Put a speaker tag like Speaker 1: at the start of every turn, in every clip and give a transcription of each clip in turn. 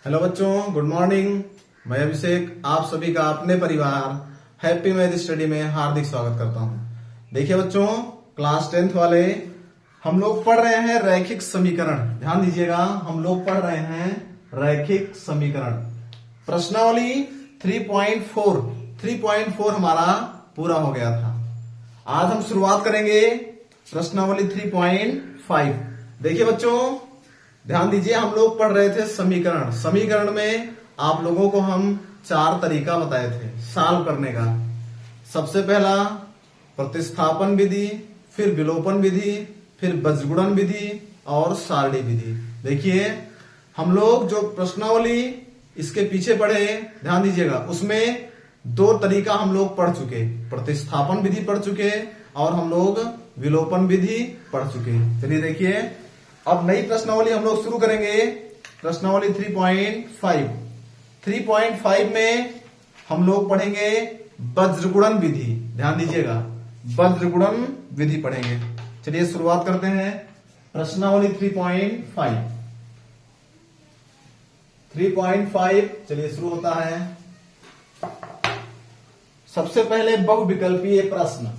Speaker 1: Hello बच्चों, good morning. मैं अभिषेक आप सभी का अपने परिवार हैप्पी मैथ स्टडी में हार्दिक स्वागत करता हूं। देखिए बच्चों, क्लास 10th वाले हम लोग पढ़ रहे हैं रैखिक समीकरण। ध्यान दीजिएगा, हम लोग पढ़ रहे हैं रैखिक समीकरण। प्रश्नावली 3.4 हमारा पूरा हो गया था। आज हम शुरुआत करेंगे प्रश्नावली 3.5। देखिए बच्चों, ध्यान दीजिए, हम लोग पढ़ रहे थे समीकरण। समीकरण में आप लोगों को हम 4 तरीका बताए थे सॉल्व करने का। सबसे पहला प्रतिस्थापन विधि, फिर विलोपन विधि, फिर बीजगुणन विधि और सारणी विधि। देखिए, हम लोग जो प्रश्नावली इसके पीछे पढ़े, ध्यान दीजिएगा, उसमें 2 तरीका हम लोग पढ़ चुके। प्रतिस्थापन विधि पढ़ चुके और हम लोग विलोपन विधि पढ़ चुके। चलिए देखिए, अब नई प्रश्नावली हम लोग शुरू करेंगे। प्रश्नावली 3.5। 3.5 में हम लोग पढ़ेंगे वज्रगुणन विधि। ध्यान दीजिएगा, वज्रगुणन विधि पढ़ेंगे। चलिए शुरुआत करते हैं प्रश्नावली 3.5। 3.5 चलिए शुरू होता है। सबसे पहले बहुविकल्पीय प्रश्न।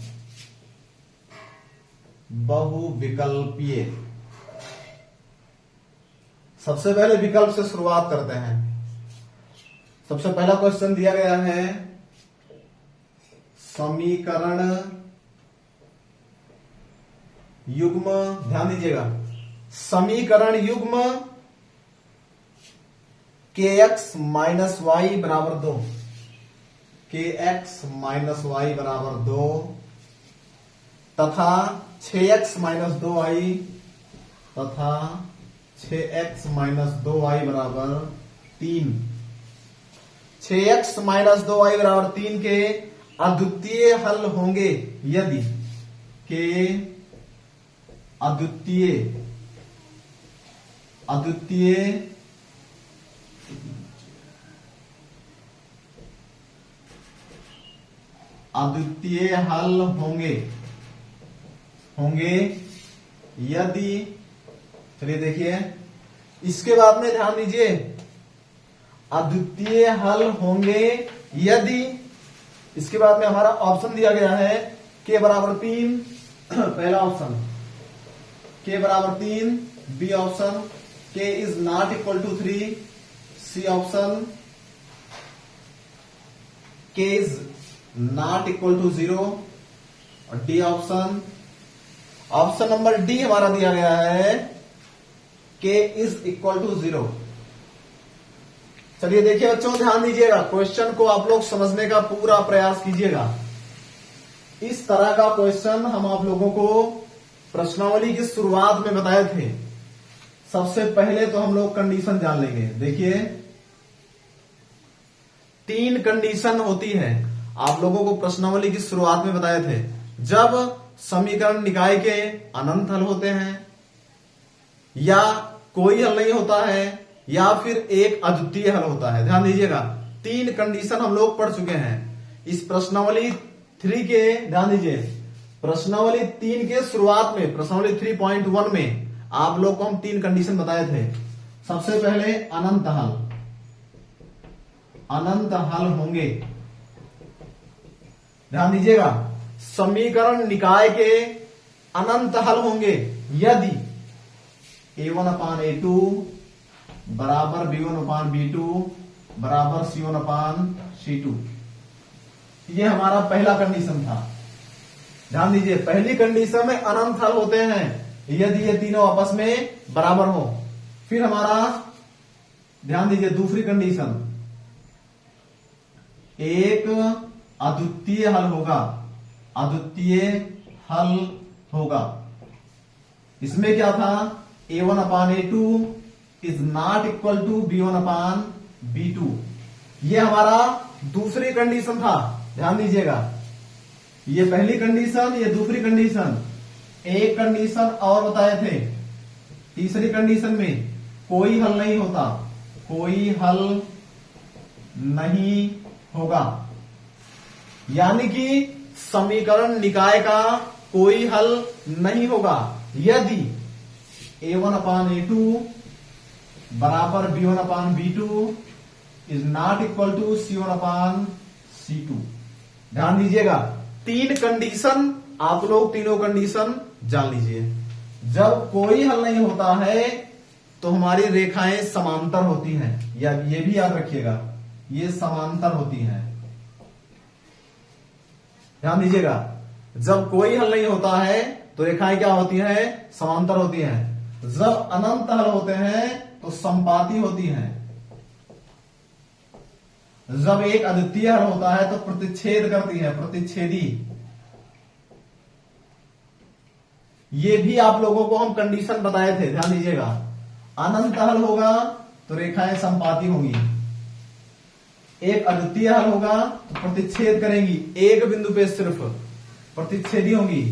Speaker 1: बहुविकल्पीय, सबसे पहले विकल्प से शुरुआत करते हैं। सबसे पहला क्वेश्चन दिया गया है, समीकरण युग्म। ध्यान दीजिएगा, समीकरण युग्म kx माइनस वाई बराबर 2, kx माइनस वाई बराबर 2 तथा 6x माइनस 2y तथा 6x माइनस 2y बराबर 3। 6x माइनस 2y बराबर 3 के अद्वितीय हल होंगे यदि के अद्वितीय हल होंगे यदि, चलिए देखिए, इसके बाद में ध्यान दीजिए, अद्वितीय हल होंगे यदि, इसके बाद में हमारा ऑप्शन दिया गया है के बराबर 3, पहला ऑप्शन के बराबर 3, बी ऑप्शन के is not equal to 3, C option के इज नॉट इक्वल टू 0 और डी ऑप्शन नंबर डी हमारा दिया गया है के इज इक्वल टू 0। चलिए देखिए बच्चों, ध्यान दीजिएगा, क्वेश्चन को आप लोग समझने का पूरा प्रयास कीजिएगा। इस तरह का क्वेश्चन हम आप लोगों को प्रश्नावली की शुरुआत में बताए थे। सबसे पहले तो हम लोग कंडीशन जान लेंगे। देखिए, 3 कंडीशन होती है, आप लोगों को प्रश्नावली की शुरुआत में बताए थे। जब समीकरण निकाय के अनंत हल होते हैं, या कोई हल नहीं होता है, या फिर एक अद्वितीय हल होता है। ध्यान दीजिएगा, 3 कंडीशन हम लोग पढ़ चुके हैं इस प्रश्नावली 3 के। ध्यान दीजिए, प्रश्नावली 3 के शुरुआत में, प्रश्नावली 3.1 में आप लोग को हम 3 कंडीशन बताए थे। सबसे पहले अनंत हल होंगे। ध्यान दीजिएगा, समीकरण निकाय के अनंत हल होंगे यदि a1/a2 बराबर b1/b2 बराबर c1/c2। ये हमारा पहला कंडीशन था। ध्यान दीजिए, पहली कंडीशन में अनंत हल होते हैं यदि ये तीनों आपस में बराबर हो। फिर हमारा, ध्यान दीजिए, दूसरी कंडीशन, एक अद्वितीय हल होगा। इसमें क्या था, a1/a2 is not equal to b1/b2। ये हमारा दूसरी कंडीशन था। ध्यान दीजिएगा, ये पहली कंडीशन, ये दूसरी कंडीशन। एक कंडीशन और बताए थे, तीसरी कंडीशन में कोई हल नहीं होता, कोई हल नहीं होगा, यानी कि समीकरण निकाय का कोई हल नहीं होगा यदि a1/a2 बराबर B1 upon B2 is not equal to C1 upon C2। ध्यान दीजिएगा, तीन कंडीशन, आप लोग तीनों कंडीशन जान लीजिए। जब कोई हल नहीं होता है तो हमारी रेखाएं समांतर होती हैं, या ये भी याद रखिएगा, ये समांतर होती हैं। ध्यान दीजिएगा, जब कोई हल नहीं होता है तो रेखाएं क्या होती हैं? समांतर होती हैं। जब अनंत हल होते हैं तो संपाती होती हैं। जब एक अद्वितीय हल होता है तो प्रतिच्छेद करती है, प्रतिच्छेदी। ये भी आप लोगों को हम कंडीशन बताए थे, ध्यान दीजिएगा। अनंत हल होगा तो रेखाएं संपाती होंगी, एक अद्वितीय हल होगा तो प्रतिच्छेद करेंगी, एक बिंदु पे सिर्फ प्रतिच्छेदी होंगी।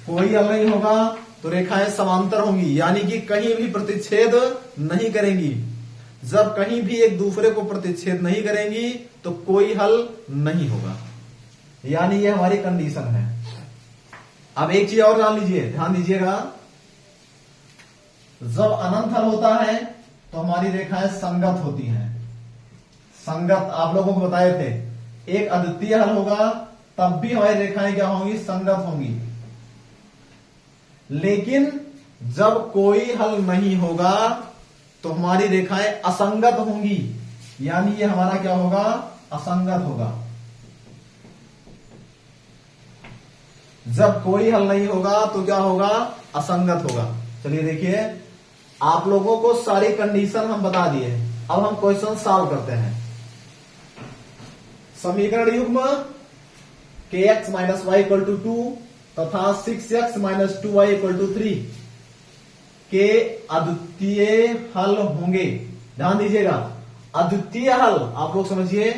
Speaker 1: कोई हल नहीं होगा तो रेखाएं समांतर होंगी, यानी कि कहीं भी प्रतिच्छेद नहीं करेंगी। जब कहीं भी एक दूसरे को प्रतिच्छेद नहीं करेंगी तो कोई हल नहीं होगा, यानी ये हमारी कंडीशन है। अब एक चीज और जान लीजिए, ध्यान दीजिएगा, जब अनंत हल होता है तो हमारी रेखाएं संगत होती हैं। संगत आप लोगों को बताए थे, एक अद्वितीय हल होगा तब भी हमारी रेखाएं क्या होंगी? संगत होंगी। लेकिन जब कोई हल नहीं होगा तो हमारी रेखाएं असंगत होंगी, यानी ये हमारा क्या होगा? असंगत होगा। जब कोई हल नहीं होगा तो क्या होगा? असंगत होगा। चलिए देखिए, आप लोगों को सारी कंडीशन हम बता दिए। अब हम क्वेश्चन सॉल्व करते हैं। समीकरण युग्म kx minus Y equal to 2 तथा 6x minus 2y equal to 3 के अद्वितीय हल होंगे। ध्यान दीजिएगा, अद्वितीय हल, आप लोग समझिए,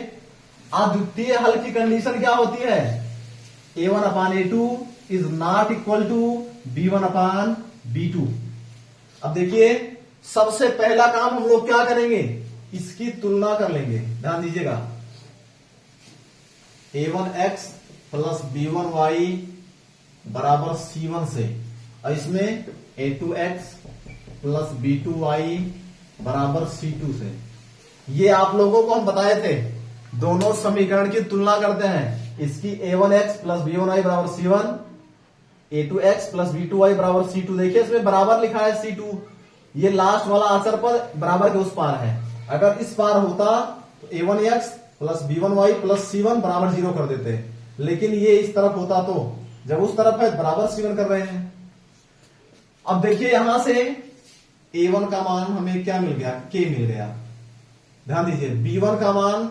Speaker 1: अद्वितीय हल की कंडीशन क्या होती है? a1 upon a2 is not equal to b1 upon b2। अब देखिए, सबसे पहला काम हम लोग क्या करेंगे? इसकी तुलना कर लेंगे। ध्यान दीजिएगा, a1x प्लस b1y बराबर c1 से, और इसमें a2x प्लस b2y बराबर c2 से। ये आप लोगों को हम बताए थे, दोनों समीकरण की तुलना करते हैं। इसकी a1x प्लस b1y बराबर c1, a2x प्लस b2y बराबर c2। देखिए इसमें बराबर लिखा है c2, ये लास्ट वाला आंसर पर बराबर के उस पार है। अगर इस पार होता तो a1x plus b1y plus c1 बराबर 0 कर देते, लेकिन ये इस तरफ होता तो, जब उस तरफ है बराबर c1 कर रहे हैं। अब देखिए यहां से a1 का मान हमें क्या मिल गया? k मिल गया। ध्यान दीजिए, b1 का मान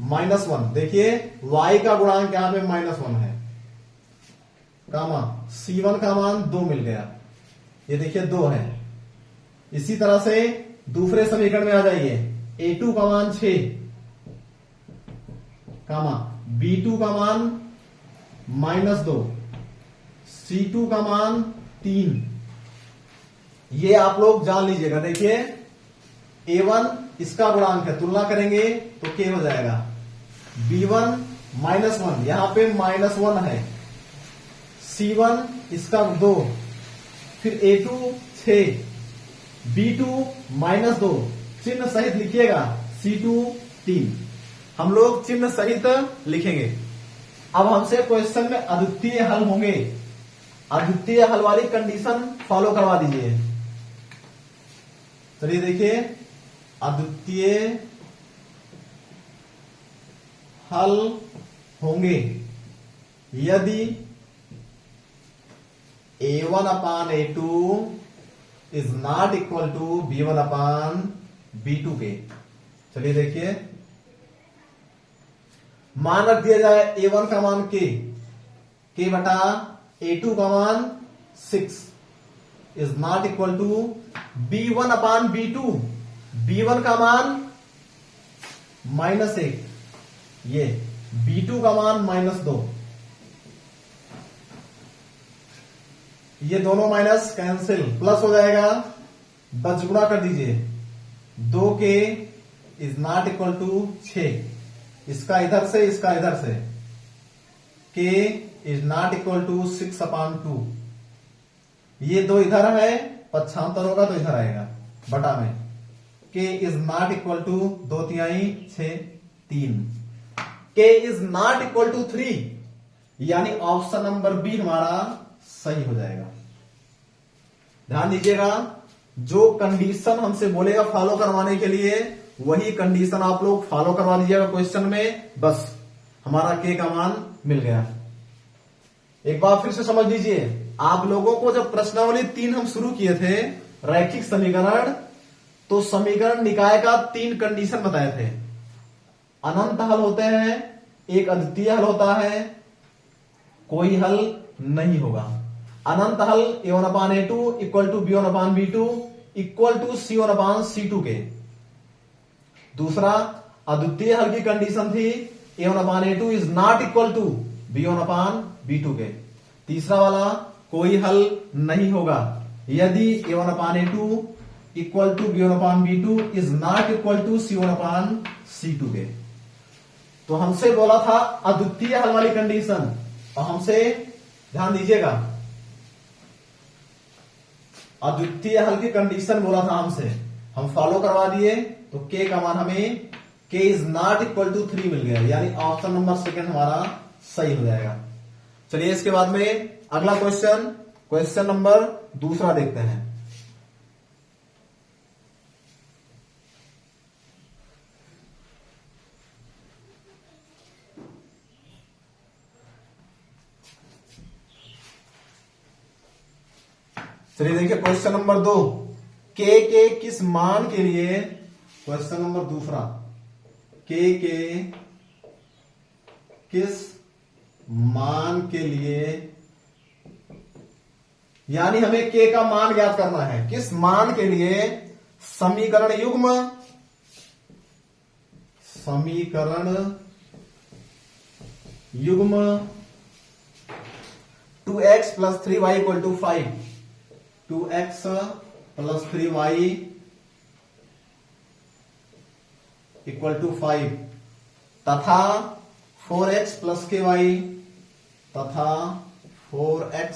Speaker 1: -1। देखिए y का गुणांक यहां पे -1 है, कामा c1 का मान 2 मिल गया। ये देखिए 2 है। इसी तरह से दूसरे समीकरण में आ जाइए, a2 का मान 6, कामा b2 का मान -2, c2 का मान 3। ये आप लोग जान लीजिएगा। देखिए a1 इसका गुणांक है, तुलना करेंगे तो k हो जाएगा। b1 -1, यहां पे -1 है। c1 इसका 2, फिर a2 6, b2 -2, चिन्ह सहित लिखिएगा, c2 3। हम लोग चिन्ह सहित लिखेंगे। अब हमसे क्वेश्चन में अद्वितीय हल होंगे, अद्वितीय हल वाली कंडीशन फॉलो करवा दीजिए। चलिए देखिए, अद्वितीय हल होंगे यदि a1 upon a2 is not equal to b1 upon b2 के। चलिए देखिए, मान रख दिया जाए a1 का मान k बटा a2 का मान 6 is not equal to b1 upon b2। b1 का मान -1, ये b2 का मान -2। ये दोनों माइनस कैंसिल, प्लस हो जाएगा, बच गुणा कर दीजिए। 2k is not equal to 6, इसका इधर से इसका इधर से, k is not equal to 6 upon 2। ये 2 इधर है, पक्षांतर होगा तो इधर आएगा बटा में। k is not equal to 2/3 6 3। k is not equal to 3, यानी ऑप्शन नंबर बी हमारा सही हो जाएगा। ध्यान दीजिएगा, जो कंडीशन हमसे बोलेगा फॉलो करवाने के लिए वही कंडीशन आप लोग फॉलो करवा दीजिएगा क्वेश्चन में, बस हमारा के का मान मिल गया। एक बार फिर से समझ लीजिए, आप लोगों को जब प्रश्नावली 3 हम शुरू किए थे रैखिक समीकरण, तो समीकरण निकाय का 3 कंडीशन बताए थे। अनंत हल होते हैं, एक अद्वितीय हल होता है, कोई हल नहीं होगा। अनंत हल a1/a2 equal to b1/b2 equal to c1/c2 के। दूसरा अद्वितीय हल की कंडीशन थी a1/a2 is not equal to b1/b2 के। तीसरा वाला कोई हल नहीं होगा यदि a1/a2 equal to b1/b2 is not equal to c1/c2 के। तो हमसे बोला था अद्वितीय हल वाली कंडीशन, और हमसे ध्यान दीजिएगा अद्वितीय हल की कंडीशन बोला था हमसे, हम फॉलो करवा दिए तो के का मान हमें k is not equal to 3 मिल गया, यानी ऑप्शन नंबर सेकंड हमारा सही हो जाएगा। चलिए इसके बाद में अगला क्वेश्चन नंबर दूसरा देखते हैं। चलिए देखिए क्वेश्चन नंबर 2, के किस मान के लिए, क्वेश्चन नंबर दूसरा, के किस मान के लिए, यानी हमें के का मान ज्ञात करना है, किस मान के लिए समीकरण युग्म 2x plus 3y equal to 5, 2x plus 3y equal to 5 तथा 4x प्लस ky तथा 4x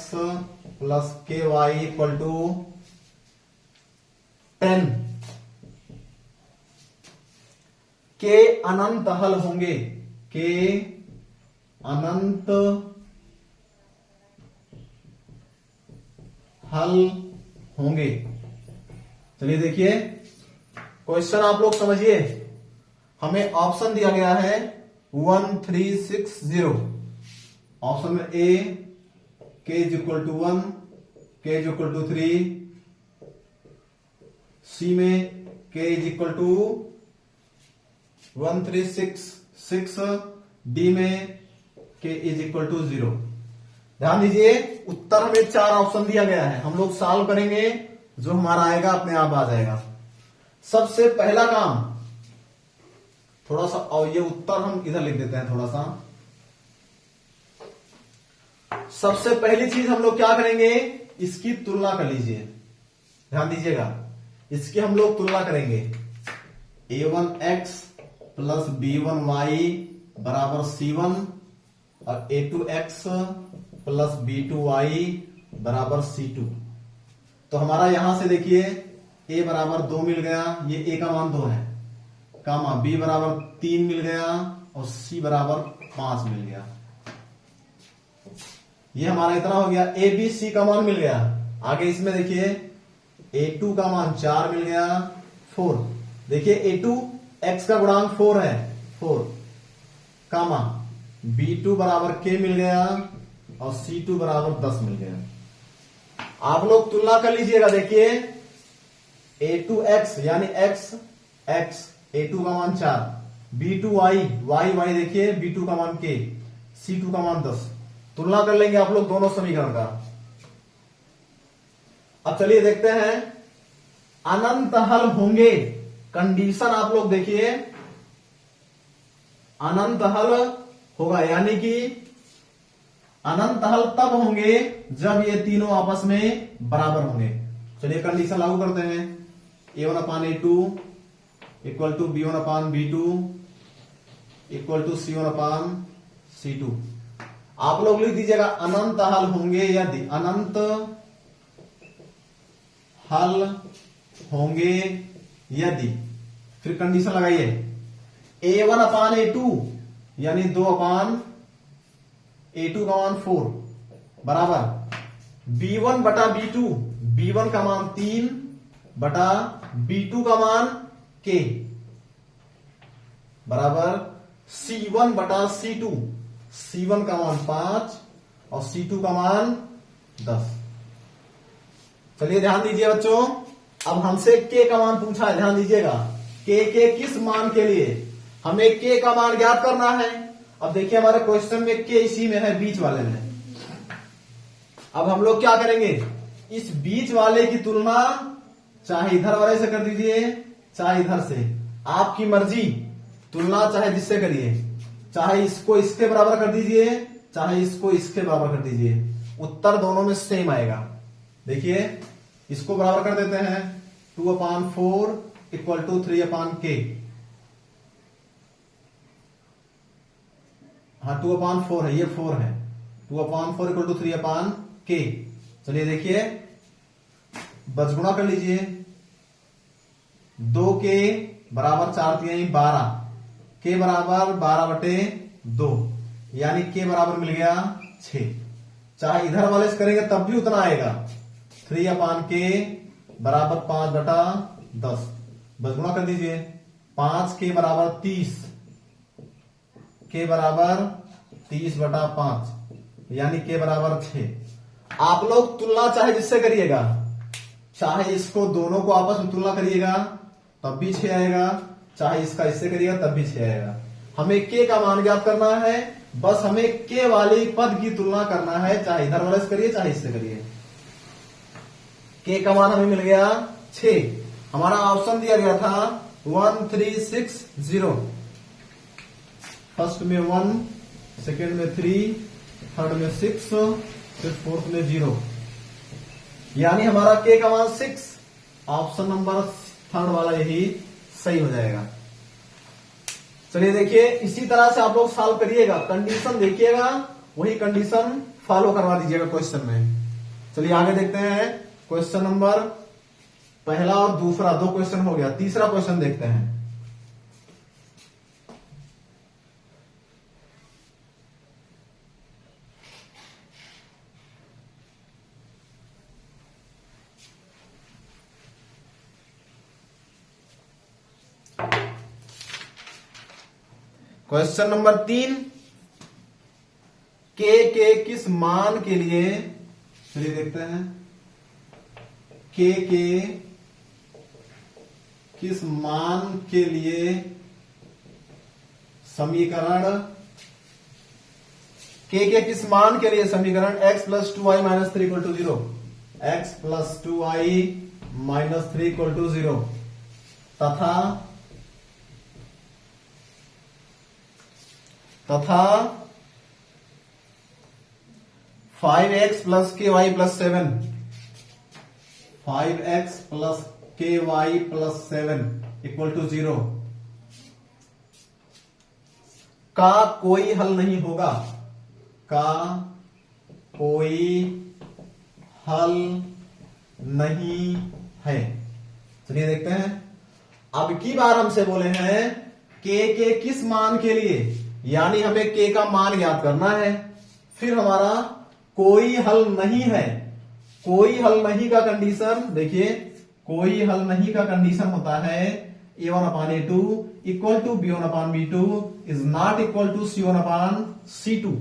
Speaker 1: plus ky equal to 10 के अनंत हल होंगे, के अनंत हल होंगे। चलिए देखिए क्वेश्चन आप लोग समझिए, हमें ऑप्शन दिया गया है 1 3 6 0। ऑप्शन में A k is equal to 1, k is equal to 3, C में k is equal to 1 3 6, D में k इज इक्वल टू 0। ध्यान दीजिए उत्तर हमें 4 ऑप्शन दिया गया है, हम लोग सॉल्व करेंगे, जो हमारा आएगा अपने आप आ जाएगा। सबसे पहला काम थोड़ा सा, और ये उत्तर हम इधर लिख देते हैं थोड़ा सा। सबसे पहली चीज हम लोग क्या करेंगे, इसकी तुलना कर लीजिए। ध्यान दीजिएगा, इसकी हम लोग तुलना करेंगे। a1x प्लस b1y बराबर c1 और a2x प्लस b2y बराबर c2। तो हमारा यहां से देखिए a बराबर 2 मिल गया, ये a का मान 2 है, कामा b बराबर 3 मिल गया और c बराबर 5 मिल गया। ये हमारा इतना हो गया, a b c का मान मिल गया। आगे इसमें देखिए a2 का मान 4 मिल गया, 4। देखिए a2 x का गुणांक 4 है, 4 कामा b2 बराबर k मिल गया और c2 बराबर 10 मिल गया। आप लोग तुलना कर लीजिएगा, देखिए a2x यानी x a2 का मान 4, b2y देखिए b2 का मान k, c2 का मान 10। तुलना कर लेंगे आप लोग दोनों समीकरण का। अब चलिए देखते हैं अनंत हल होंगे, कंडीशन आप लोग देखिए, अनंत हल होगा, यानी कि अनंत हल तब होंगे जब ये तीनों आपस में बराबर होंगे। चलिए कंडीशन लागू करते हैं, a1/a2 equal to b1/b2 equal to c1/c2। आप लोग लिख दीजिएगा अनंत हल होंगे यदि, अनंत हल होंगे यदि, फिर कंडीशन लगाइए A1 अपान A2 यानी 2 अपान A2 का मान 4 बराबर B1 बटा B2, B1 का मान 3 बटा B2 का मान K बराबर C1 बटा C2, C1 का मान 5 और C2 का मान 10। चलिए ध्यान दीजिए बच्चों, अब हमसे K का मान पूछा है, ध्यान दीजिएगा। K के किस मान के लिए हमें K का मान ज्ञात करना है। अब देखिए हमारे क्वेश्चन में K इसी में है, बीच वाले में। अब हम लोग क्या करेंगे, इस बीच वाले की तुलना चाहे इधर वाले से कर दीजिए चाहे इधर से, आपकी मर्जी। तुलना चाहे जिससे करिए, चाहे इसको इसके बराबर कर दीजिए चाहे इसको इसके बराबर कर दीजिए, उत्तर दोनों में सेम आएगा। देखिए इसको बराबर कर देते हैं, 2 अपान 4 इक्वल टू 3 अपान K। हाँ 2 अपान 4 है, ये 4 है, 2 अपान 4 इक्वल टू 3 अपान K। चलिए देखिए बचगुणा कर लीजिए, 2K बराबर 4 3 12, K बराबर 12/2 यानी K बराबर मिल गया 6। चाहे इधर वाले से करेंगे तब भी उतना आएगा, 3 अपान K बराबर 5/10। बचगुणा कर दीजिए, 5K बराबर 30, K बराबर 30/5 यानी K बराबर 6। आप लोग तुलना चाहे जिससे करिएगा, चाहे इसको दोनों को आपस में तुलना करिएगा तब भी 6 आएगा, चाहे इसका इससे करिएगा तब भी 6 आएगा। हमें K का मान ज्ञात करना है, बस हमें K वाले पद की तुलना करना है, चाहे इधर वाले से करिए चाहे इससे करिए। K का मान हमें मिल गया 6। हमारा ऑप्शन दिया गया था 1 3 6 0, फर्स्ट में 1, सेकेंड में 3, थर्ड में 6, फिर फोर्थ में 0, यानी हमारा K का मान 6। ऑप्शन नंबर थर्ड वाला यही सही हो जाएगा। चलिए देखिए इसी तरह से आप लोग सॉल्व करिएगा, कंडीशन देखिएगा, वही कंडीशन फॉलो करवा दीजिएगा क्वेश्चन में। चलिए आगे देखते हैं, क्वेश्चन नंबर पहला और दूसरा 2 क्वेश्चन हो गया, तीसरा क्वेश्चन देखते हैं। क्वेश्चन नंबर 3, K के किस मान के लिए, चलिए देखते हैं, K के किस मान के लिए समीकरण, K के किस मान के लिए समीकरण x plus 2i minus 3 equal to 0, x plus 2i minus 3 equal to 0 तथा 5x plus ky plus 7, 5x plus ky plus 7 equal to 0 का कोई हल नहीं होगा, का कोई हल नहीं है। चलिए देखते हैं, अब की बार हमसे बोले हैं K के किस मान के लिए, यानी हमें K का मान ज्ञात करना है। फिर हमारा कोई हल नहीं है, कोई हल नहीं का कंडीशन देखिए, कोई हल नहीं का कंडीशन होता है A1 upon A2 equal to B1 upon B2 is not equal to C1 upon C2।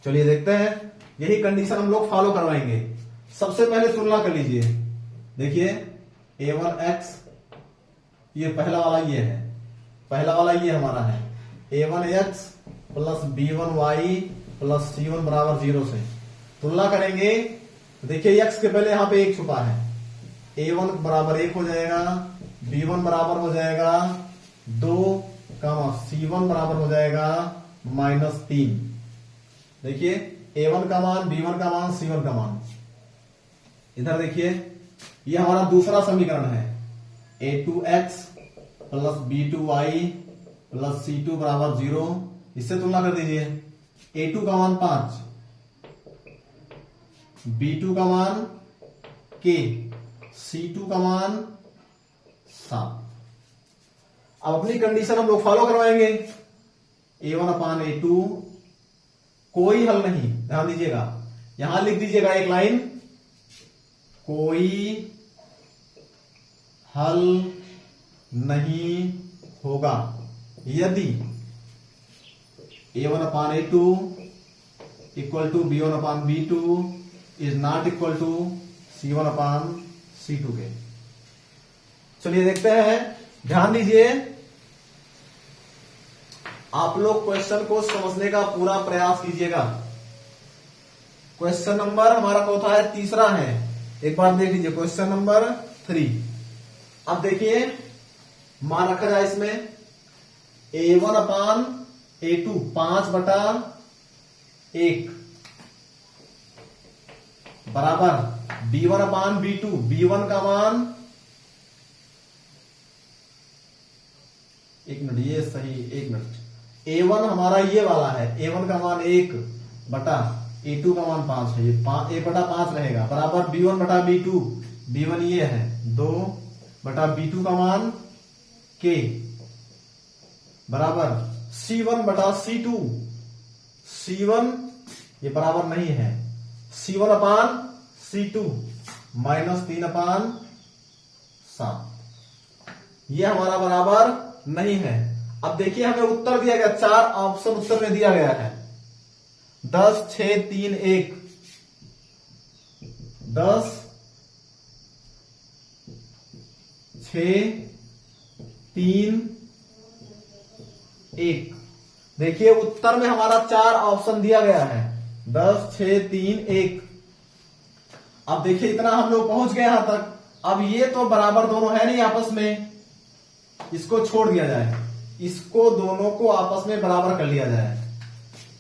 Speaker 1: चलिए देखते हैं, यही कंडीशन हम लोग फॉलो करवाएंगे। सबसे पहले तुलना कर लीजिए, देखिए A1x, ये पहला वाला ये है, पहला वाला ये हमारा है A1x plus B1y plus C1 बराबर 0 से तुलना करेंगे। देखिए x के पहले यहां पे 1 छुपा है, A1 बराबर 1 हो जाएगा, B1 बराबर हो जाएगा 2, C1 बराबर हो जाएगा -3। देखिए A1 का मान, B1 का मान, C1 का मान। इधर देखिए ये हमारा दूसरा समीकरण है, A2x plus B2y plus C2 बराबर 0। इससे तुलना कर दीजिए, A2 का मान 5, B2 का मान K, C2 का मान 7। अब अपनी कंडीशन हम लोग फॉलो करवाएंगे। A1/A2 कोई हल नहीं, ध्यान दीजिएगा, यहां लिख दीजिएगा एक लाइन, कोई हल नहीं होगा यदि A1/A2 equal to B1/B2 is not equal to C1/C2 के। चलिए देखते हैं, ध्यान दीजिए, आप लोग क्वेश्चन को समझने का पूरा प्रयास कीजिएगा। क्वेश्चन नंबर हमारा चौथा है, तीसरा है, एक बार देख लीजिए, क्वेश्चन नंबर 3। अब देखिए, मान रखा जाए इसमें A1/A2 5/1 बराबर B1/B2, B1 का मान, एक मिनट, ये सही, एक मिनट, A1 हमारा ये वाला है, A1 का मान 1/A2 का मान 5 है, ये 1/5 रहेगा, बराबर B1/B2, B1 ये है 2/B2 का मान K बराबर C1/C2, C1 ये बराबर नहीं है, C1/C2 -3/7, ये हमारा बराबर नहीं है। अब देखिए, हमें उत्तर दिया गया, 4 ऑप्शन उत्तर में दिया गया है, 10, 6, 3, 1, 10, 6, 3, 1। देखिए, उत्तर में हमारा 4 ऑप्शन दिया गया है, 10, 6, 3, 1। अब देखिए, इतना हम लोग पहुंच गए यहां तक। अब ये तो बराबर दोनों है नहीं आपस में, इसको छोड़ दिया जाए, इसको दोनों को आपस में बराबर कर लिया जाए,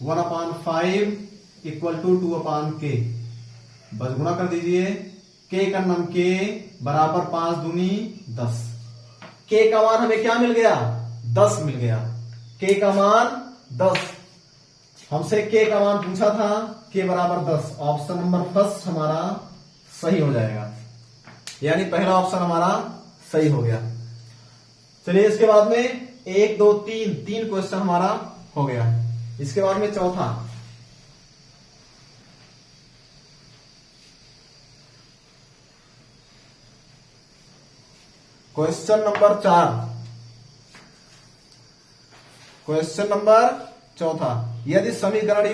Speaker 1: 1/5 इक्वल टू 2/K, बस गुणा कर दीजिए, K का नाम K बराबर 5 दूनी 10, K का मान हमें क्या मिल गया, 10 मिल गया, K का मान 10, हमसे K का मान पूछा था, K बराबर 10, ऑप्शन नंबर फर्स्ट हमारा सही हो जाएगा, यानी पहला ऑप्शन हमारा सही हो गया। चलिए, इसके बाद में 1, 2, 3 क्वेश्चन हमारा हो गया। इसके बाद में चौथा, क्वेश्चन नंबर 4, क्वेश्चन नंबर चौथा, यदि समीकरण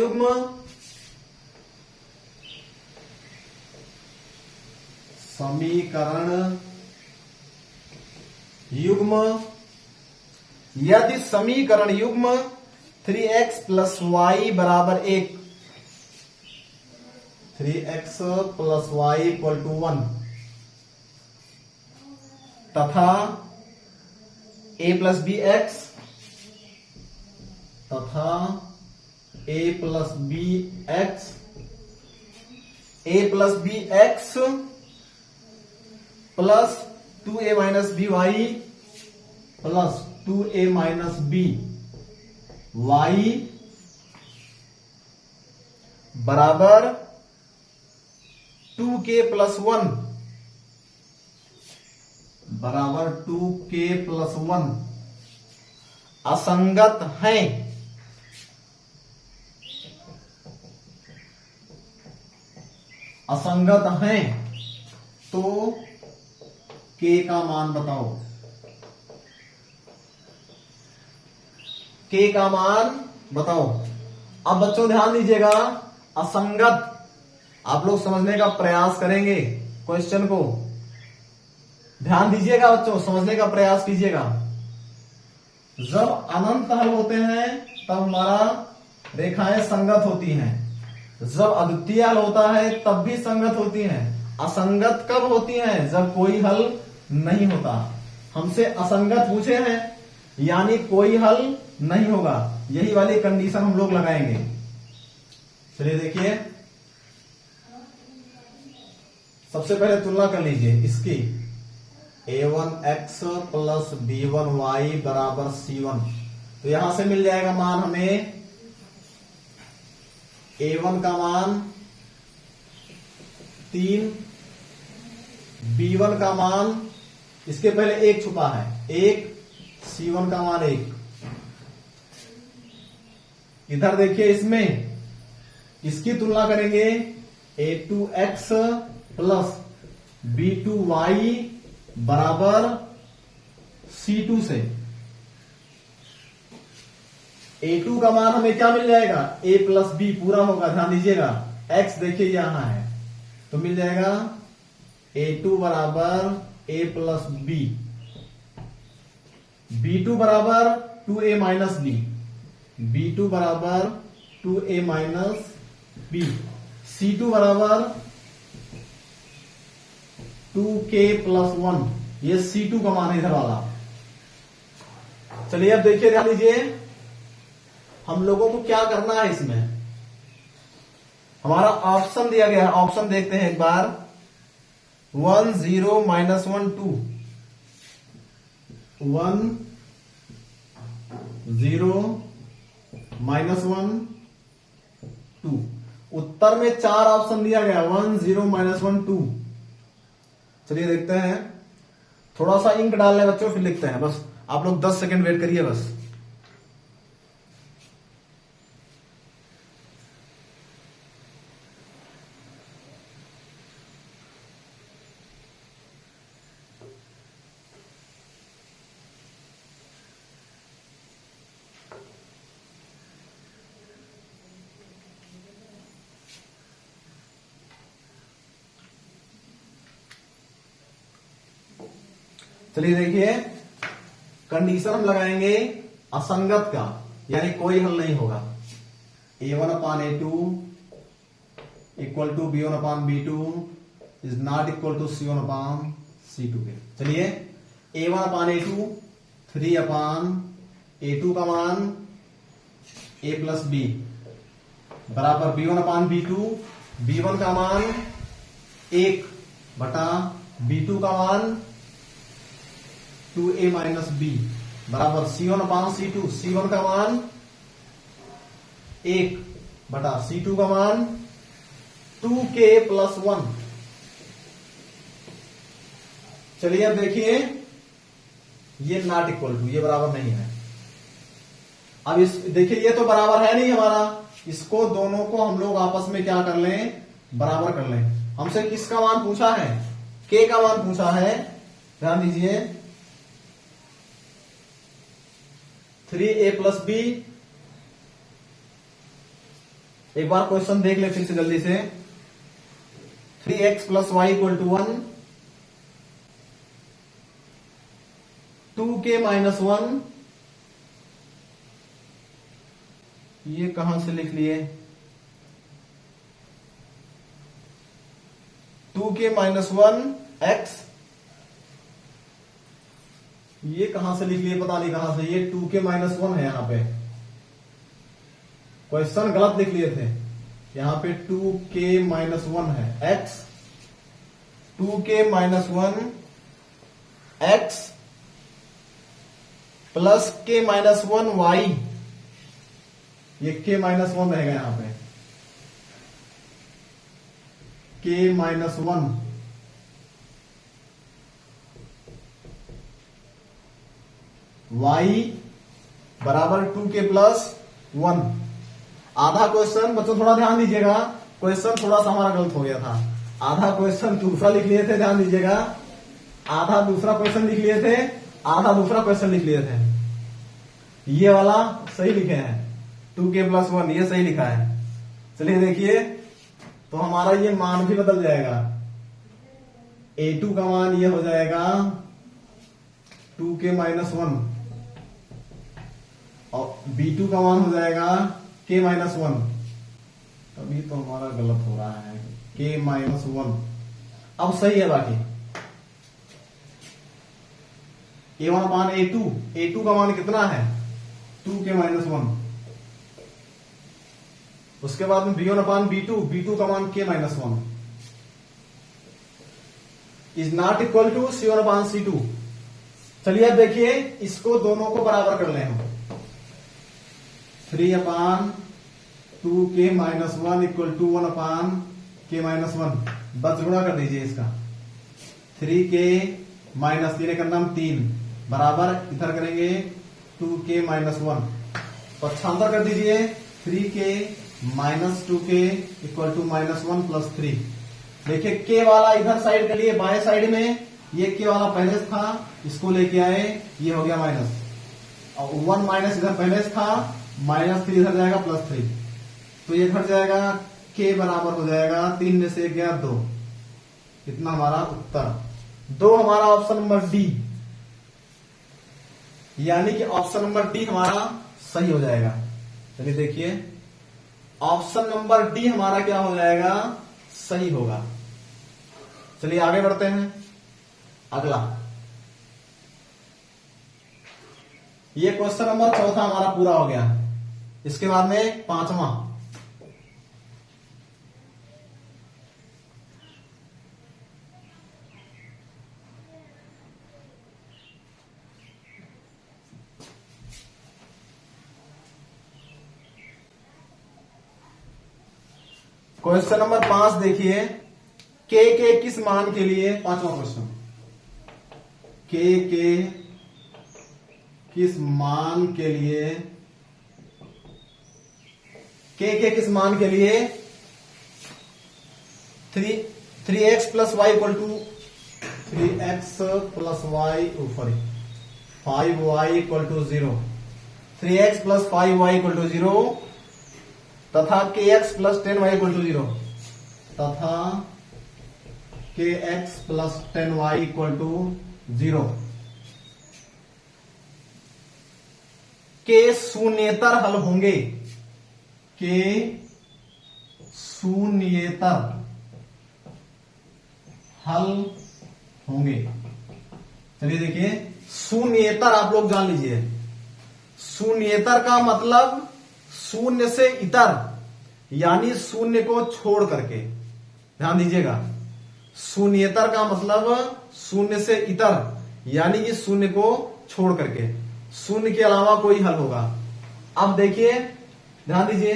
Speaker 1: युग्म 3x + y बराबर 1, 3x + y = 1 तथा a + bx तथा a + bx plus 2a - by plus 2a - b y बराबर 2k + 1 बराबर 2k + 1 असंगत हैं, असंगत हैं, तो k का मान बताओ, k का मान बताओ। अब बच्चों ध्यान दीजिएगा, असंगत आप लोग समझने का प्रयास करेंगे, क्वेश्चन को ध्यान दीजिएगा बच्चों, समझने का प्रयास कीजिएगा। जब अनंत हल होते हैं तब हमारा रेखाएं संगत होती हैं, जब अद्वितीय हल होता है तब भी संगत होती हैं। असंगत कब होती हैं, जब कोई हल नहीं होता। हमसे असंगत पूछे हैं यानी कोई हल नहीं होगा, यही वाली कंडीशन हम लोग लगाएंगे। चलिए देखिए, सबसे पहले तुलना कर लीजिए इसकी, a1x + b1y बराबर c1, तो यहां से मिल जाएगा मान हमें, a1 का मान 3, B1 का मान, इसके पहले 1 छुपा है, 1, C1 का मान 1। इधर देखिए, इसमें इसकी तुलना करेंगे A2X प्लस B2Y बराबर C2 से। A2 का मान हमें क्या मिल जाएगा, A प्लस B पूरा होगा, ध्यान दीजिएगा। X देखिए यहां है, तो मिल जाएगा A2 बराबर A प्लस B, B2 बराबर 2A माइनस B, B2 बराबर 2A माइनस B, C2 बराबर 2K प्लस 1, ये C2 का मान है इधर वाला। चलिए अब देखिए, ध्यान दीजिए, हम लोगों को क्या करना है। इसमें हमारा ऑप्शन दिया गया है, ऑप्शन देखते हैं एक बार। 1 0 माइनस 1 2, 1 0 माइनस 1 2। उत्तर में 4 ऑप्शन दिया गया, 1 0 माइनस 1 2। चलिए देखते हैं, थोड़ा सा इंक डाल लें बच्चों, फिर लिखते हैं। बस आप लोग 10 सेकंड वेट करिए बस। चलिए देखिए, कंडीशन हम लगाएंगे असंगत का, यानी कोई हल नहीं होगा। A1 upon A2 equal to B1 upon B2 is not equal to C1 upon C2 के। चलिए, A1 अपान A2 3 अपान A2 का मान A प्लस B बराबर B1 अपान B2, B1 का मान 1 बटा B2 का मान 2A माइनस B बराबर C1 अपान C2, C1 का मान 1 बटा C2 का मान 2K प्लस 1। चलिए अब देखिए, ये नॉट इक्वल टू, ये बराबर नहीं है। अब इस देखिए, ये तो बराबर है नहीं हमारा, इसको दोनों को हम लोग आपस में क्या कर लें, बराबर कर लें। हमसे किसका मान पूछा है, K का मान पूछा है। ध्यान दीजिए, 3A प्लस B। एक बार क्वेश्चन देख ले फिर से जल्दी से। 3x plus Y equal to 1, 2K minus 1, ये कहां से लिख लिए, 2K माइनस 1 x, ये कहां से लिख लिए, पता नहीं कहां से, ये 2K माइनस 1 है। यहां पे क्वेश्चन गलत लिख लिए थे, यहां पे 2K माइनस 1 है x, 2K minus 1 x plus K minus 1 y, ये K माइनस 1 रहेगा यहां पे, K माइनस 1 y बराबर 2K प्लस 1। आधा क्वेश्चन बच्चों थोड़ा ध्यान दीजिएगा, क्वेश्चन थोड़ा सा हमारा गलत हो गया था। आधा क्वेश्चन दूसरा लिख लिए थे, ध्यान दीजिएगा, आधा दूसरा क्वेश्चन लिख लिए थे, आधा दूसरा क्वेश्चन लिख लिए थे। ये वाला सही लिखे हैं, 2K प्लस 1, ये सही लिखा है। चलिए देखिए, तो हमारा ये मान भी बदल जाएगा। A2 का मान ये हो जाएगा 2K माइनस 1 और B2 का मान हो जाएगा K माइनस 1। अभी तो हमारा गलत हो रहा है, K माइनस 1 अब सही है। बाकी A1 अपान A2, A2 का मान कितना है, 2K माइनस 1। उसके बाद में B1 अपान B2, B2 का मान K minus 1 is not equal to C1 upon C2। चलिए अब देखिए, इसको दोनों को बराबर कर लें हम। 3 upon 2K minus 1 equal to 1 upon K minus 1, बस गुणा कर दीजिए इसका। 3k माइनस 3 का नाम 3 बराबर इधर करेंगे 2k माइनस 1। पक्षांतर कर दीजिए 3k minus 2k equal to minus 1 plus 3। देखिए k वाला इधर साइड के लिए बाएं साइड में, ये k वाला पहले से था, इसको लेके आए, ये हो गया माइनस, और 1 माइनस इधर पहले से था, माइनस 3 इधर जाएगा प्लस 3, तो ये घट जाएगा, k बराबर हो जाएगा 3 में से 1 गया 2। इतना हमारा उत्तर 2 हमारा ऑप्शन नंबर डी, यानी कि ऑप्शन नंबर डी हमारा सही हो जाएगा। चलिए देखिए ऑप्शन नंबर डी हमारा क्या हो जाएगा, सही होगा। चलिए आगे बढ़ते हैं। अगला ये क्वेश्चन नंबर 4 हमारा पूरा हो गया। इसके बाद में 5वां, क्वेश्चन नंबर 5 देखिए, के किस मान के लिए, 5वां क्वेश्चन, के किस मान के लिए, के किस मान के लिए 3x plus Y equal to 3x plus Y sorry 5y equal to 0, 3x plus 5y equal to 0 तथा kx plus 10y equal to 0 तथा kx plus 10y equal to 0 के शून्येतर हल होंगे, के शून्येतर हल होंगे। चलिए देखिए शून्येतर आप लोग जान लीजिए, शून्येतर का मतलब शून्य से इतर, यानी शून्य को छोड़ करके, ध्यान दीजिएगा, शून्येतर का मतलब शून्य से इतर, यानी कि शून्य को छोड़ करके, शून्य के अलावा कोई हल होगा। अब देखिए ध्यान दीजिए,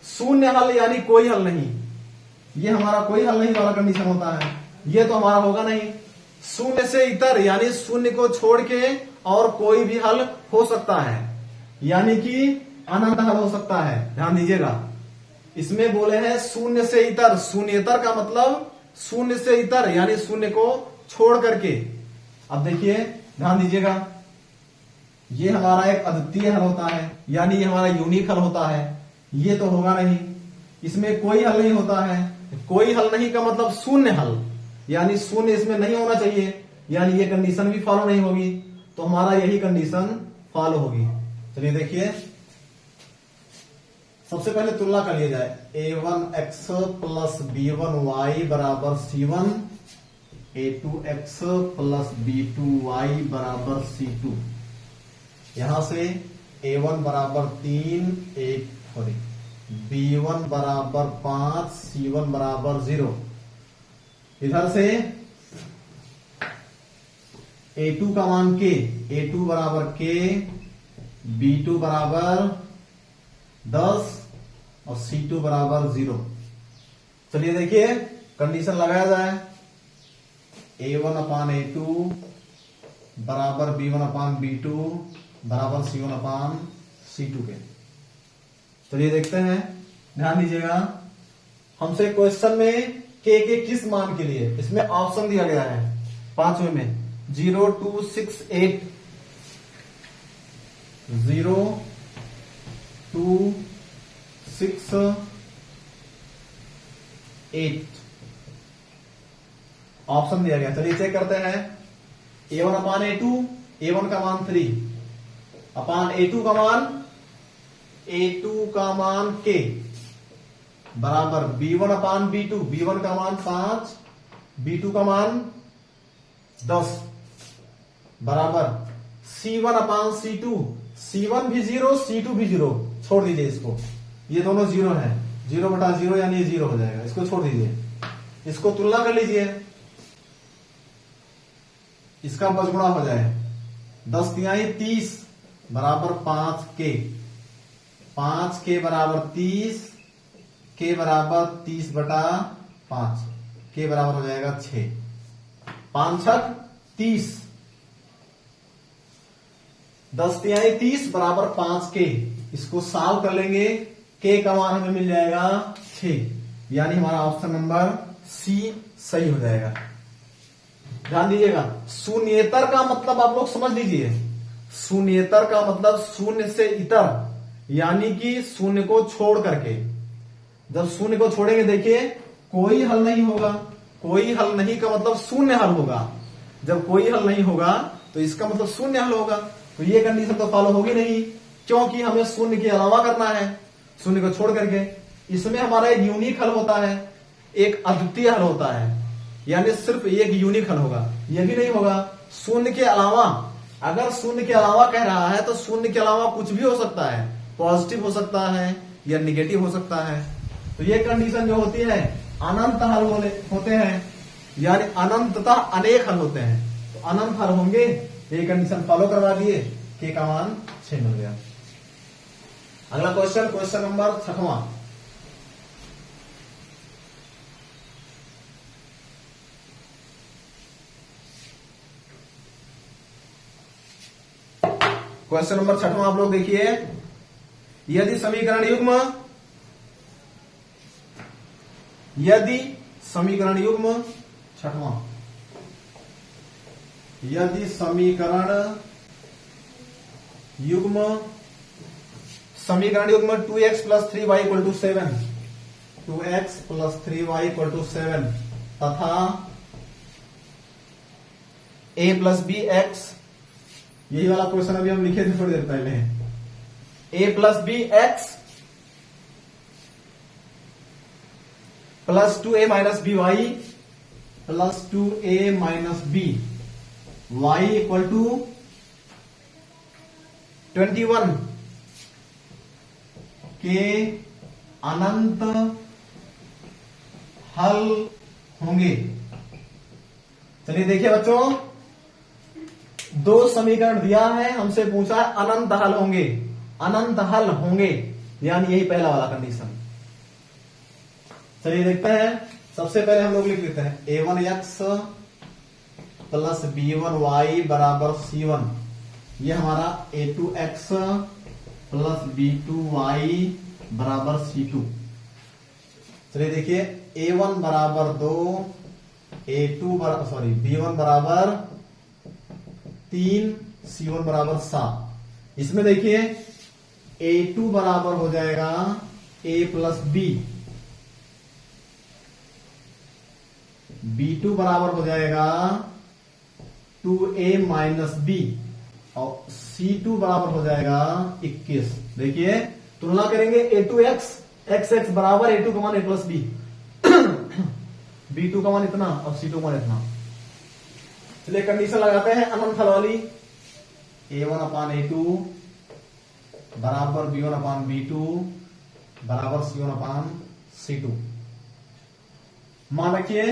Speaker 1: शून्य हल यानी कोई हल नहीं, ये हमारा कोई हल नहीं वाला कंडीशन होता है, ये तो हमारा होगा नहीं। शून्य से इतर यानी शून्य को छोड़ के और कोई भी हल हो सकता है, यानी कि अनंत हल हो सकता है। ध्यान दीजिएगा, इसमें बोले हैं शून्य से इतर, शून्येतर का मतलब शून्य से इतर यानी शून्य को छोड़ करके। अब देखिए ध्यान दीजिएगा, ये हमारा एक अद्वितीय हल होता है, यानी ये हमारा यूनिक हल होता है, ये तो होगा नहीं, इसमें कोई हल नहीं होता है। कोई हल नहीं का मतलब शून्य हल, यानी शून्य इसमें नहीं होना चाहिए, यानी ये कंडीशन भी फॉलो नहीं होगी, तो हमारा यही कंडीशन फॉलो होगी। चलिए देखिए, सबसे पहले तुलना कर लिया जाए, a1x प्लस b1y बराबर c1, a2x प्लस b2y बराबर c2। यहां से a1 बराबर 3, b1 बराबर 5, c1 बराबर 0। इधर से a2 का मान k, a2 बराबर k, b2 बराबर 10 और c2 बराबर 0। चलिए देखिए कंडीशन लगाया जाए, a1 अपान a2 बराबर b1 अपान b2 बराबर c1 अपान c2 के। चलिए देखते हैं, ध्यान दीजिएगा, हमसे क्वेश्चन में के किस मान के लिए, इसमें ऑप्शन दिया गया है 5वें में 0 2 6 8, 0 2 6 8 ऑप्शन दिया गया। चलिए चेक करते हैं, a1 अपान a2, a1 का मान 3 अपान a2 का मान k बराबर b1 अपान b2, b1 का मान 5, b2 का मान 10 बराबर c1 अपान c2, c1 भी 0 c2 भी 0, छोड़ दीजिए इसको, ये दोनों 0 है, 0 बटा 0 यानी 0 हो जाएगा, इसको छोड़ दीजिए, इसको तुलना कर लीजिए, इसका बजगुणा हो जाए, 10 तिहाई 30 बराबर 5k, 5k बराबर 30, k बराबर 30 बटा 5, k बराबर हो जाएगा 6। 5 छक 30, 10 तिहाई 30 बराबर 5 के। इसको सॉल्व कर लेंगे, के का मान हमें मिल जाएगा 6, यानी हमारा ऑप्शन नंबर सी सही हो जाएगा। ध्यान दीजिएगा, शून्येतर का मतलब आप लोग समझ लीजिए। शून्येतर का मतलब शून्य से इतर, यानी कि शून्य को छोड़ करके। जब शून्य को छोड़ेंगे देखिए कोई हल नहीं होगा। कोई हल नहीं का मतलब शून्य हल होगा। जब कोई हल नहीं होगा तो इसका मतलब शून्य हल होगा। तो ये कंडीशन तो फॉलो होगी नहीं, क्योंकि हमें शून्य के अलावा करना है, शून्य को छोड़ करके। इसमें हमारा एक यूनिक हल होता है, एक अद्वितीय हल होता है, यानी सिर्फ एक यूनिक हल होगा। यह भी नहीं होगा शून्य के अलावा। अगर शून्य के अलावा कह रहा है तो शून्य के अलावा कुछ भी हो सकता है, पॉजिटिव हो सकता है या निगेटिव हो सकता है। तो ये कंडीशन जो होती है अनंत हल होते हैं, यानी अनंततः अनेक हल होते हैं। तो अनंत हल होंगे, ये कंडीशन फॉलो करवा दिए, के का मान 6 मिल गया। अगला क्वेश्चन नंबर 6वां। क्वेश्चन नंबर 6वां आप लोग देखिए, यदि समीकरण युग्म 6वां, यदि समीकरण युग्म 2x + 3y = 7, 2x + 3y = 7 तथा a + bx, यही वाला क्वेश्चन अभी हम लिखे थे थोड़ी देर पहले, a + bx + 2a - by + 2a - b y = 21 के अनंत हल होंगे। चलिए देखिए बच्चों, दो समीकरण दिया है, हमसे पूछा है अनंत हल होंगे। अनंत हल होंगे यानी यही पहला वाला कंडीशन। चलिए देखते हैं। सबसे पहले हम लोग लिख लेते हैं a1x + b1y = c1, ये हमारा a2x + b2y = c2। चलिए देखिए a1 = 2, a2 b1 = 3, c1 = 7। इसमें देखिए a2 बराबर हो जाएगा a + b, b2 बराबर हो जाएगा 2a - b और c2 बराबर हो जाएगा 21। देखिए तुलना करेंगे a2x, x बराबर a2 का मान a + b, b2 का मान इतना और c2 का मान इतना। चलिए कंडीशन लगाते हैं अनंत हल वाली, a1/a2 बराबर b1/b2 बराबर c1/c2। मान रखिए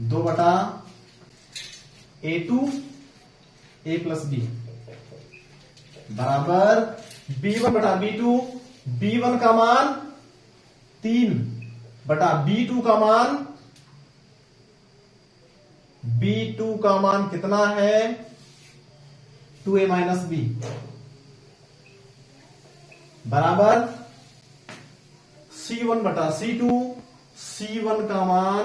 Speaker 1: 2/a2 a + b बराबर b1/b2, b1 का मान 3/b2 का मान, b2 का मान कितना है 2a - b बराबर c1/c2, c1 का मान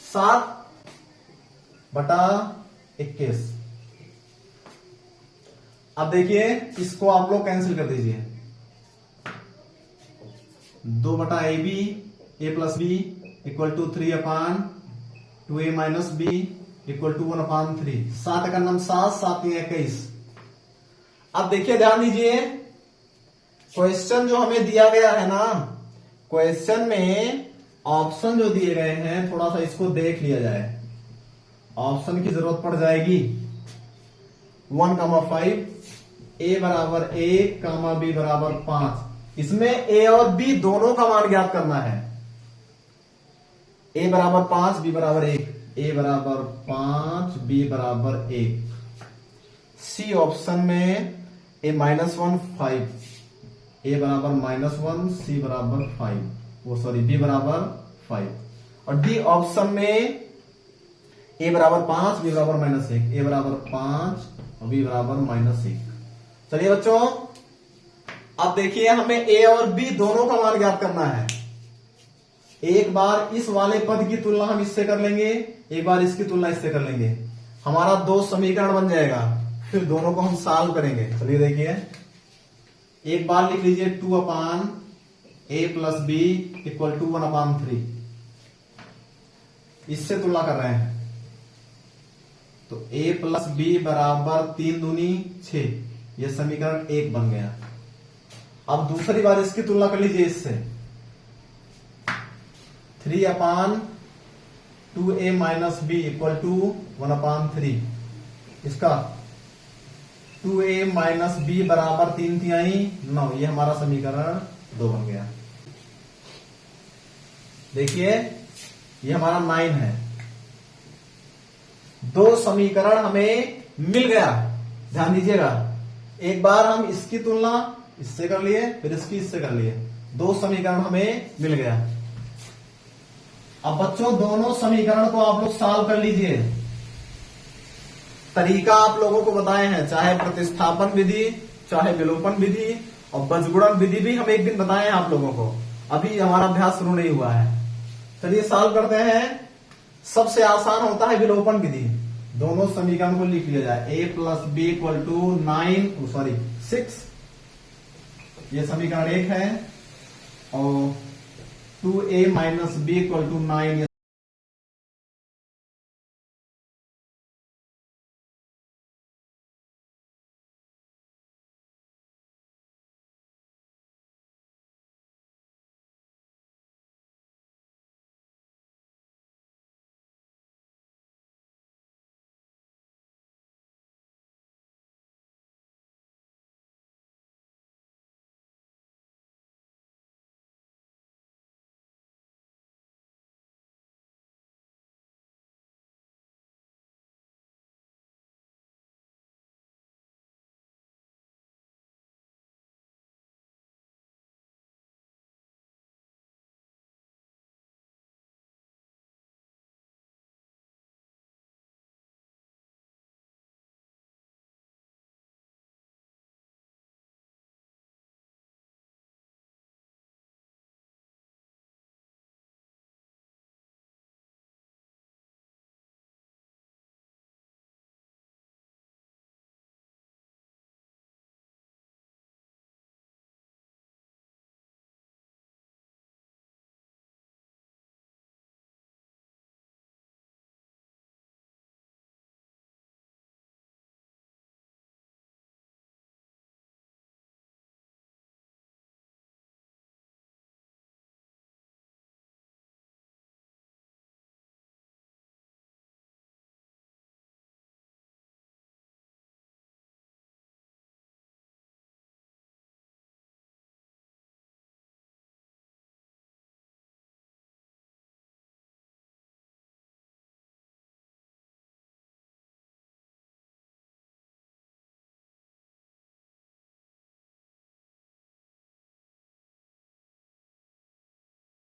Speaker 1: 7/21। अब देखिए इसको आप लोग कैंसिल कर दीजिए, 2/ab a + b = 3/2a - b = 1/3। 7 का नाम 7, 7 × 21। अब देखिए ध्यान दीजिए, क्वेश्चन जो हमें दिया गया है ना, क्वेश्चन में ऑप्शन जो दिए गए हैं थोड़ा सा इसको देख लिया जाए, ऑप्शन की जरूरत पड़ जाएगी। 1,5 a = 1, b = 5। इसमें a और b दोनों का मान ज्ञात करना है। a = 5, b = 1, a = 5, b = 1। C option में a - 1 5, a = -1, c = 5, b = 5। और डी ऑप्शन में ए बराबर 5, बी बराबर -1, ए बराबर 5 और बी बराबर -1। चलिए बच्चों, अब देखिए हमें ए और बी दोनों का मान ज्ञात करना है। एक बार इस वाले पद की तुलना हम इससे कर लेंगे, एक बार इसकी तुलना इससे कर लेंगे, हमारा दो समीकरण बन जाएगा। फिर दोनों को हम सॉल्व करेंगे। चलिए देखिए, एक बार लिख लीजिए 2/a + b = 1/3। इससे तुलना कर रहे हैं तो a + b बराबर 3 दूनी 6, यह समीकरण 1 बन गया। अब दूसरी बार इसकी तुलना कर लीजिए इससे, 3/2a - b = 1/3। इसका 2a - b बराबर 3 × 9, ये हमारा समीकरण 2 बन गया। देखिए ये हमारा 9 है। दो समीकरण हमें मिल गया। ध्यान दीजिएगा, एक बार हम इसकी तुलना इससे कर लिए, फिर इसकी इससे कर लिए, दो समीकरण हमें मिल गया। अब बच्चों दोनों समीकरण को आप लोग सॉल्व कर लीजिए। तरीका आप लोगों को बताए हैं, चाहे प्रतिस्थापन विधि, चाहे विलोपन विधि और बीजगुणन विधि भी हम एक दिन बताए हैं आप लोगों को। अभी हमारा अभ्यास शुरू नहीं हुआ है। चलिए सॉल्व करते हैं। सबसे आसान होता है विलोपन विधि। दोनों समीकरण को लिख लिया जाए, a + b = 6, ये समीकरण 1 है, और 2a - b = 9